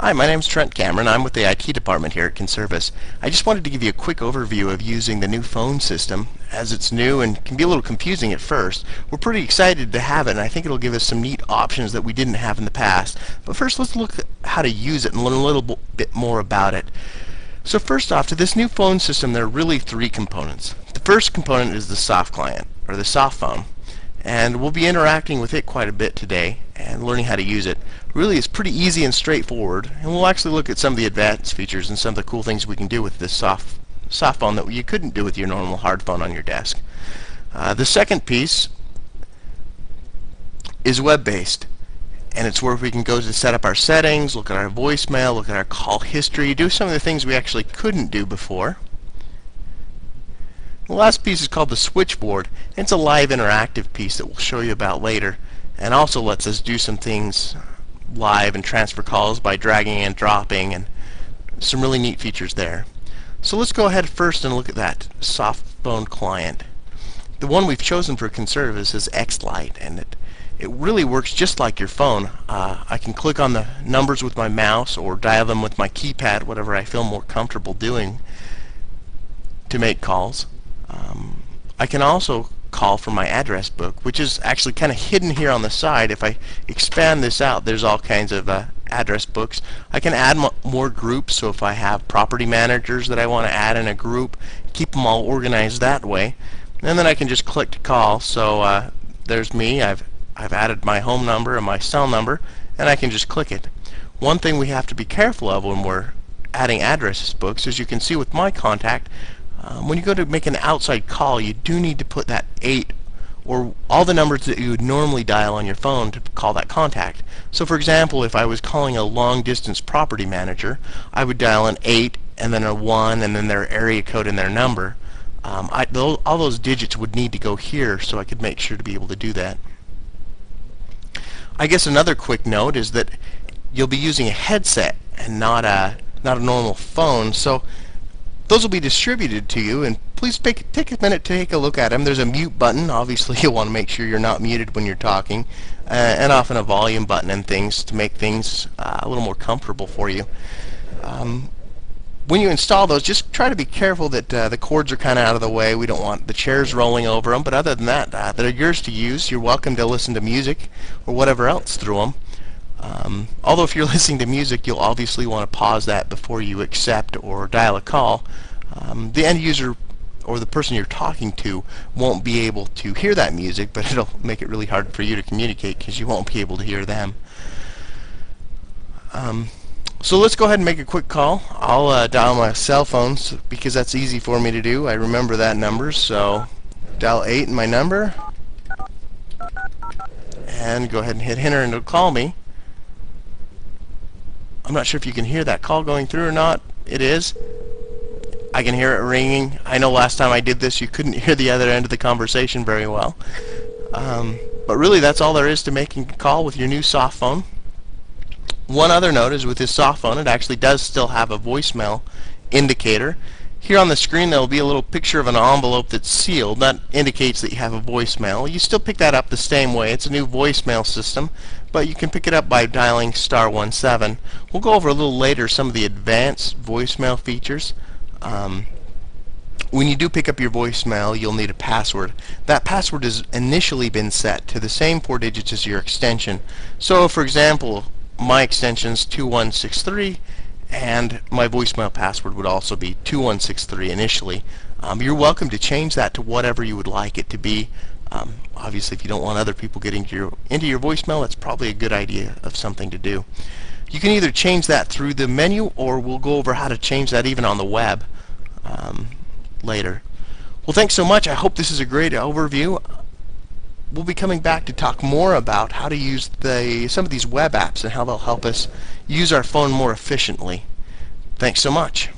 Hi, my name's Trent Cameron. I'm with the IT department here at Conservice. I just wanted to give you a quick overview of using the new phone system, as it's new and can be a little confusing at first. We're pretty excited to have it, and I think it'll give us some neat options that we didn't have in the past. But first, let's look at how to use it and learn a little bit more about it. So first off, to this new phone system, there are really three components. The first component is the soft client, or the soft phone. And we'll be interacting with it quite a bit today and learning how to use it. Really, it's pretty easy and straightforward, and we'll actually look at some of the advanced features and some of the cool things we can do with this soft phone that you couldn't do with your normal hard phone on your desk. The second piece is web-based, and it's where we can go to set up our settings, look at our voicemail, look at our call history, do some of the things we actually couldn't do before. The last piece is called the switchboard. It's a live interactive piece that we'll show you about later, and also lets us do some things live and transfer calls by dragging and dropping, and some really neat features there. So let's go ahead first and look at that soft phone client. The one we've chosen for Conservice is X-Lite, and it really works just like your phone. I can click on the numbers with my mouse or dial them with my keypad, whatever I feel more comfortable doing to make calls. I can also call from my address book, which is actually kind of hidden here on the side. If I expand this out, there's all kinds of address books. I can add more groups, so if I have property managers that I want to add in a group, keep them all organized that way. And then I can just click to call. So there's me. I've added my home number and my cell number, and I can just click it. One thing we have to be careful of when we're adding address books, as you can see with my contact, when you go to make an outside call, you do need to put that 8 or all the numbers that you would normally dial on your phone to call that contact. So for example, if I was calling a long distance property manager, I would dial an 8 and then a 1 and then their area code and their number. All those digits would need to go here, so I could make sure to be able to do that. I guess another quick note is that you'll be using a headset and not a normal phone, so those will be distributed to you, and please take a minute to take a look at them. There's a mute button. Obviously you'll want to make sure you're not muted when you're talking, and often a volume button and things to make things a little more comfortable for you. When you install those, just try to be careful that the cords are kind of out of the way. We don't want the chairs rolling over them, but other than that, they're yours to use. You're welcome to listen to music or whatever else through them. Although if you're listening to music, you'll obviously want to pause that before you accept or dial a call. The end user or the person you're talking to won't be able to hear that music, but it'll make it really hard for you to communicate because you won't be able to hear them. So let's go ahead and make a quick call. I'll dial my cell phone because that's easy for me to do. I remember that number, so dial 8 in my number and go ahead and hit enter, and it'll call me. I'm not sure if you can hear that call going through or not. It is. I can hear it ringing. I know last time I did this you couldn't hear the other end of the conversation very well. But really that's all there is to making a call with your new soft phone. One other note is with this soft phone, it actually does still have a voicemail indicator. Here on the screen there will be a little picture of an envelope that's sealed. That indicates that you have a voicemail. You still pick that up the same way. It's a new voicemail system, but you can pick it up by dialing *17. We'll go over a little later some of the advanced voicemail features. When you do pick up your voicemail, you'll need a password. That password has initially been set to the same 4 digits as your extension. So for example, my extension's 2163, and my voicemail password would also be 2163 initially. You're welcome to change that to whatever you would like it to be. Obviously, if you don't want other people getting into your voicemail, that's probably a good idea of something to do. You can either change that through the menu, or we'll go over how to change that even on the web later. Well, thanks so much. I hope this is a great overview. We'll be coming back to talk more about how to use some of these web apps and how they'll help us use our phone more efficiently. Thanks so much.